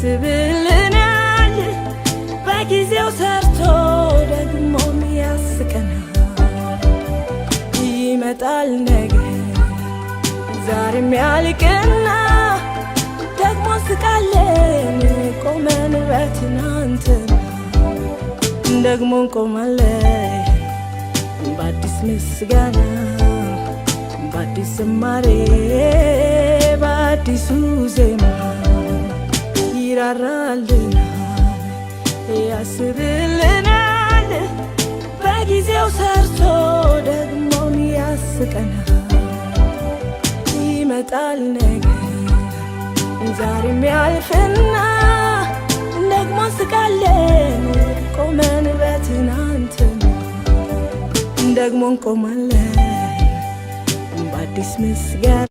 ያስብልናል በጊዜው ሰርቶ ደግሞም ያስቀናል። ይመጣል ነገ ዛሬም ያልቅና ደግሞ ስቃለን ቆመን በትናንትና ደግሞ እንቆማለን በአዲስ ምስጋና በአዲስ ዝማሬ በአዲሱ ዜማ ይራራልናል ያስብልናል በጊዜው ሰርቶ ደግሞም ያስቀናል። ይመጣል ነገ ዛሬም ያልፍና ደግሞ ስቃለን ቆመን በትናንትና ደግሞ እንቆማለን በአዲስ ምስጋና